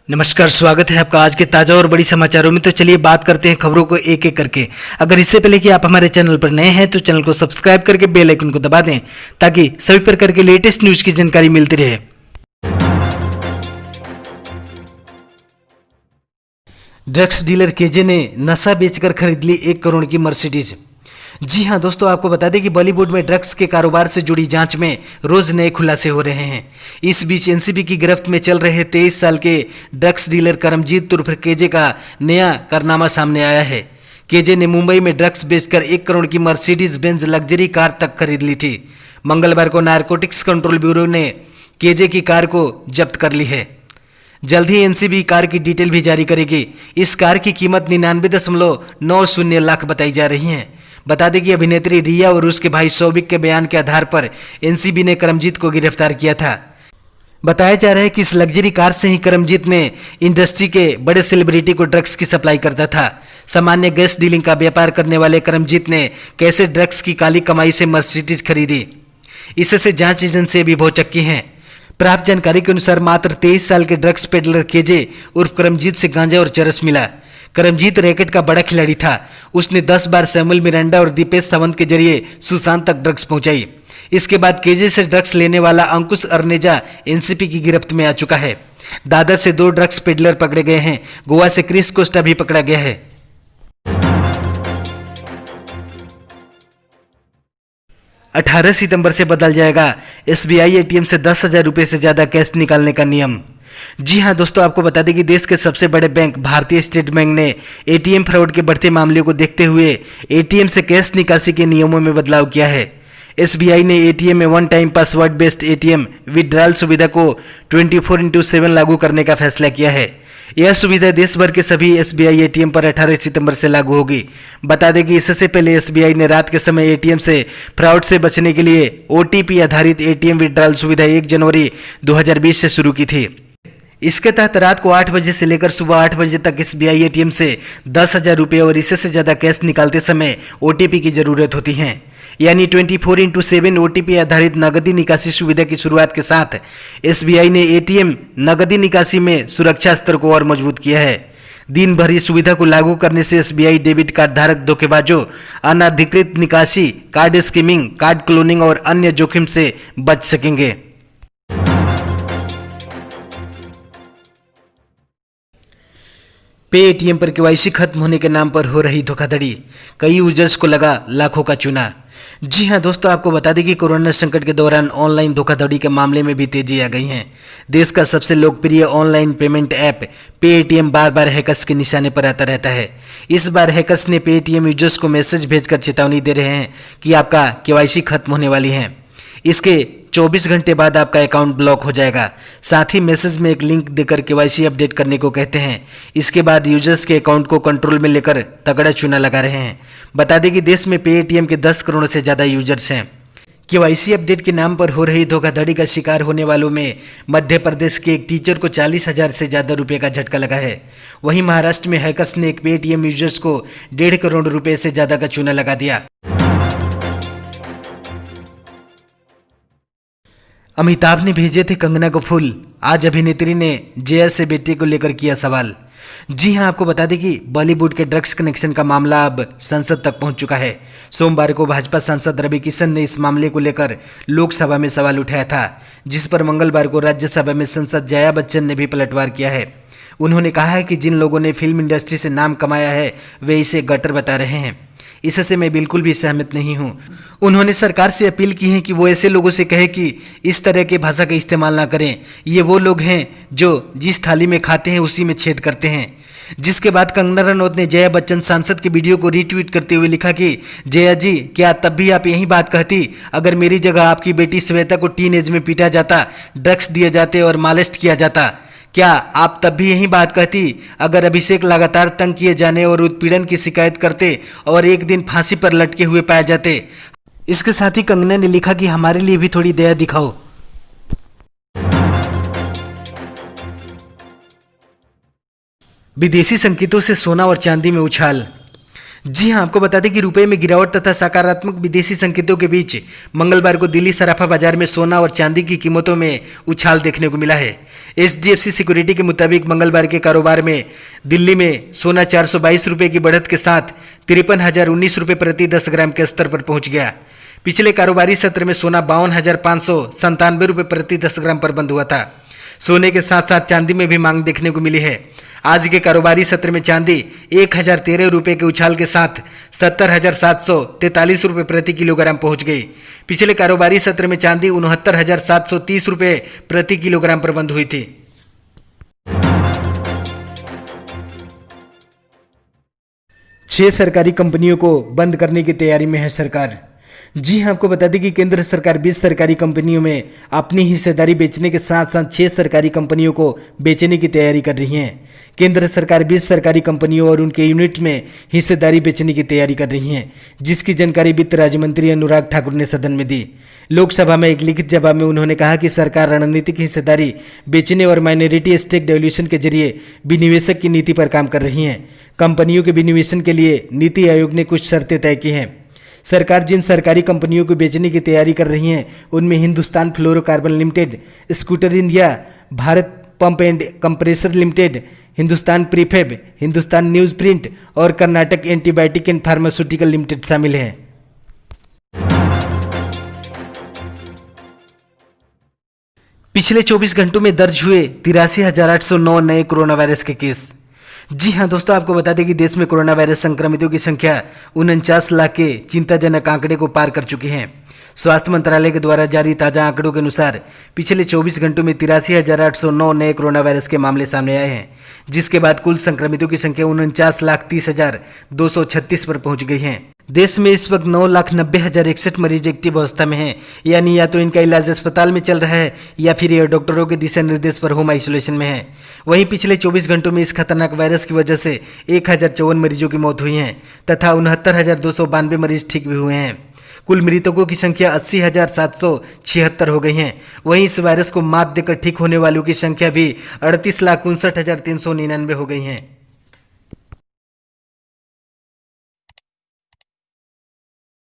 नमस्कार, स्वागत है आपका आज के ताज़ा और बड़ी समाचारों में। तो चलिए बात करते हैं खबरों को एक एक करके। अगर इससे पहले कि आप हमारे चैनल पर नए हैं तो चैनल को सब्सक्राइब करके बेल आइकन को दबा दें ताकि सभी प्रकार के लेटेस्ट न्यूज़ की जानकारी मिलती रहे। ड्रग्स डीलर केजे ने नशा बेचकर खरीद ली 1 करोड़ की मर्सिडीज। जी हां दोस्तों, आपको बता दें कि बॉलीवुड में ड्रग्स के कारोबार से जुड़ी जांच में रोज नए खुलासे हो रहे हैं। इस बीच एनसीबी की गिरफ्त में चल रहे 23 साल के ड्रग्स डीलर करमजीत उर्फ केजे का नया कारनामा सामने आया है। केजे ने मुंबई में ड्रग्स बेचकर 1 करोड़ की मर्सिडीज बेंज लग्जरी कार तक खरीद ली थी। मंगलवार को नारकोटिक्स कंट्रोल ब्यूरो ने केजे की कार को जब्त कर ली है। जल्द ही एनसीबी कार की डिटेल भी जारी करेगी। इस कार की कीमत 99.90 लाख बताई जा रही है। बता दें कि अभिनेत्री रिया और उसके भाई सौबिक के बयान के आधार पर एनसीबी ने करमजीत को गिरफ्तार किया था। बताया जा रहा है कि इस लग्जरी कार से ही करमजीत ने इंडस्ट्री के बड़े सेलिब्रिटी को ड्रग्स की सप्लाई करता था। सामान्य गैस डीलिंग का व्यापार करने वाले करमजीत ने कैसे ड्रग्स की काली कमाई से मर्सिडीज खरीदी, इससे जांच एजेंसी भी भौचक्की हैं। प्राप्त जानकारी के अनुसार मात्र 23 साल के ड्रग्स पेडलर केजे उर्फ करमजीत से गांजा और चरस मिला। करमजीत रैकेट का बड़ा खिलाड़ी था। उसने 10 बार सैमुअल मिरांडा और दीपेश सावंत के जरिए सुशांत तक ड्रग्स पहुंचाई। इसके बाद केजे से ड्रग्स लेने वाला अंकुश अर्नेजा एनसीबी की गिरफ्त में आ चुका है। दादर से 2 ड्रग्स पेडलर पकड़े गए हैं। गोवा से क्रिस कोस्टा भी पकड़ा गया है। 18 सितंबर से बदल जाएगा एसबीआई एटीएम से 10,000 रुपये से ज्यादा कैश निकालने का नियम। जी हां दोस्तों, आपको बता दें कि देश के सबसे बड़े बैंक भारतीय स्टेट बैंक ने एटीएम फ्रॉड के बढ़ते मामले को देखते हुए एटीएम से कैश निकासी के नियमों में बदलाव किया है। एसबीआई ने एटीएम में one time password based ATM withdrawal सुविधा को 24/7 लागू करने का फैसला किया है। यह सुविधा देश भर के सभी एसबीआई एटीएम पर 18 सितंबर से लागू होगी। बता दें कि इससे पहले एसबीआई ने रात के समय एटीएम से फ्रॉड से बचने के लिए ओटीपी आधारित एटीएम विड्रॉल सुविधा 1 जनवरी 2020 से शुरू की थी। इसके तहत रात को 8 बजे से लेकर सुबह 8 बजे तक एसबीआई एटीएम से 10,000 रुपये और इससे से ज़्यादा कैश निकालते समय ओटीपी की ज़रूरत होती है। यानी 24/7 ओटीपी आधारित नगदी निकासी सुविधा की शुरुआत के साथ एसबीआई ने एटीएम नगदी निकासी में सुरक्षा स्तर को और मजबूत किया है। दिन भर इस सुविधा को लागू करने से एसबीआई डेबिट कार्ड धारक धोखेबाजों, अनाधिकृत निकासी, कार्ड स्कीमिंग, कार्ड क्लोनिंग और अन्य जोखिम से बच सकेंगे। पे एटीएम पर केवाईसी खत्म होने के नाम पर हो रही धोखाधड़ी, कई यूजर्स को लगा लाखों का चूना। जी हां दोस्तों, आपको बता दें कि कोरोना संकट के दौरान ऑनलाइन धोखाधड़ी के मामले में भी तेजी आ गई है। देश का सबसे लोकप्रिय ऑनलाइन पेमेंट ऐप पे एटीएम बार बार हैकर्स के निशाने पर आता रहता है। इस बार हैकर्स ने पे एटीएम यूजर्स को मैसेज भेजकर चेतावनी दे रहे हैं कि आपका केवाईसी खत्म होने वाली है। इसके 24 घंटे बाद आपका अकाउंट ब्लॉक हो जाएगा। साथ ही मैसेज में एक लिंक देकर केवाईसी अपडेट करने को कहते हैं। इसके बाद यूजर्स के अकाउंट को कंट्रोल में लेकर तगड़ा चूना लगा रहे हैं। बता दें कि देश में पे एटीएम के 10 करोड़ से ज़्यादा यूजर्स हैं। केवाईसी अपडेट के नाम पर हो रही धोखाधड़ी का शिकार होने वालों में मध्य प्रदेश के एक टीचर को 40,000 से ज़्यादा रुपये का झटका लगा है। वहीं महाराष्ट्र में हैकर्स ने एक पे एटीएम यूजर्स को 1.5 करोड़ रुपये से ज़्यादा का चूना लगा दिया। अमिताभ ने भेजे थे कंगना को फूल, आज अभिनेत्री ने जया से बेटे को लेकर किया सवाल। जी हां, आपको बता दें कि बॉलीवुड के ड्रग्स कनेक्शन का मामला अब संसद तक पहुंच चुका है। सोमवार को भाजपा सांसद रवि किशन ने इस मामले को लेकर लोकसभा में सवाल उठाया था, जिस पर मंगलवार को राज्यसभा में सांसद जया बच्चन ने भी पलटवार किया है। उन्होंने कहा है कि जिन लोगों ने फिल्म इंडस्ट्री से नाम कमाया है वे इसे गटर बता रहे हैं। इससे मैं बिल्कुल भी सहमत नहीं हूं। उन्होंने सरकार से अपील की है कि वो ऐसे लोगों से कहे कि इस तरह के भाषा का इस्तेमाल ना करें। ये वो लोग हैं जो जिस थाली में खाते हैं उसी में छेद करते हैं। जिसके बाद कंगना रनौत ने जया बच्चन सांसद के वीडियो को रीट्वीट करते हुए लिखा कि जया जी, क्या तब भी आप यही बात कहती अगर मेरी जगह आपकी बेटी श्वेता को टीन एज में पीटा जाता, ड्रग्स दिए जाते और मालिश किया जाता? क्या आप तब भी यही बात कहती अगर अभिषेक लगातार तंग किए जाने और उत्पीड़न की शिकायत करते और एक दिन फांसी पर लटके हुए पाए जाते? इसके साथ ही कंगना ने लिखा कि हमारे लिए भी थोड़ी दया दिखाओ। विदेशी संकेतों से सोना और चांदी में उछाल। जी हां, आपको बता दें कि रुपए में गिरावट तथा सकारात्मक विदेशी संकेतों के बीच मंगलवार को दिल्ली सराफा बाजार में सोना और चांदी की कीमतों में उछाल देखने को मिला है। HDFC सिक्योरिटी के मुताबिक मंगलवार के कारोबार में दिल्ली में सोना 422 रुपये की बढ़त के साथ 53,019 रुपये प्रति 10 ग्राम के स्तर पर पहुंच गया। पिछले कारोबारी सत्र में सोना 52,597 रुपये प्रति 10 ग्राम पर बंद हुआ था। सोने के साथ साथ चांदी में भी मांग देखने को मिली है। आज के कारोबारी सत्र में चांदी 1,013 रुपये के उछाल के साथ 70,743 रुपये प्रति किलोग्राम पहुंच गई। पिछले कारोबारी सत्र में चांदी 69,730 रुपये प्रति किलोग्राम पर बंद हुई थी। छह सरकारी कंपनियों को बंद करने की तैयारी में है सरकार। जी हां, आपको बता दें कि केंद्र सरकार 20 सरकारी कंपनियों में अपनी हिस्सेदारी बेचने के साथ साथ 6 सरकारी कंपनियों को बेचने की तैयारी कर रही है। केंद्र सरकार 20 सरकारी कंपनियों और उनके यूनिट में हिस्सेदारी बेचने की तैयारी कर रही है, जिसकी जानकारी वित्त राज्य मंत्री अनुराग ठाकुर ने सदन में दी। लोकसभा में एक लिखित जवाब में उन्होंने कहा कि सरकार रणनीतिक हिस्सेदारी बेचने और माइनॉरिटी स्टेक डिल्यूशन के जरिए विनिवेशक की नीति पर काम कर रही है। कंपनियों के विनिवेशन के लिए नीति आयोग ने कुछ शर्तें तय की हैं। सरकार जिन सरकारी कंपनियों को बेचने की तैयारी कर रही है उनमें Hindustan fluorocarbon limited, scooter India, Bharat pump and compressor limited, Hindustan prefab, Hindustan newsprint और Karnataka antibiotic and pharmaceutical limited शामिल हैं। पिछले 24 घंटों में दर्ज हुए 83,809 नए कोरोना वायरस के केस। जी हां दोस्तों, आपको बता दें कि देश में कोरोना वायरस संक्रमितों की संख्या 49 लाख के चिंताजनक आंकड़े को पार कर चुकी है। स्वास्थ्य मंत्रालय के द्वारा जारी ताजा आंकड़ों के अनुसार पिछले 24 घंटों में 83,809 नए कोरोना वायरस के मामले सामने आए हैं, जिसके बाद कुल संक्रमितों की संख्या 49,30,236 पर पहुंच गई है। देश में इस वक्त 9,90,061 मरीज एक्टिव अवस्था में हैं, यानी या तो इनका इलाज अस्पताल में चल रहा है या फिर यह डॉक्टरों के दिशा निर्देश पर होम आइसोलेशन में है। वहीं पिछले 24 घंटों में इस खतरनाक वायरस की वजह से 1,054 मरीजों की मौत हुई है तथा 69,292 मरीज ठीक भी हुए हैं। कुल मृतकों की संख्या 80,776 हो गई है। वहीं इस वायरस को मात देकर ठीक होने वालों की संख्या भी 38,59,399 हो गई है।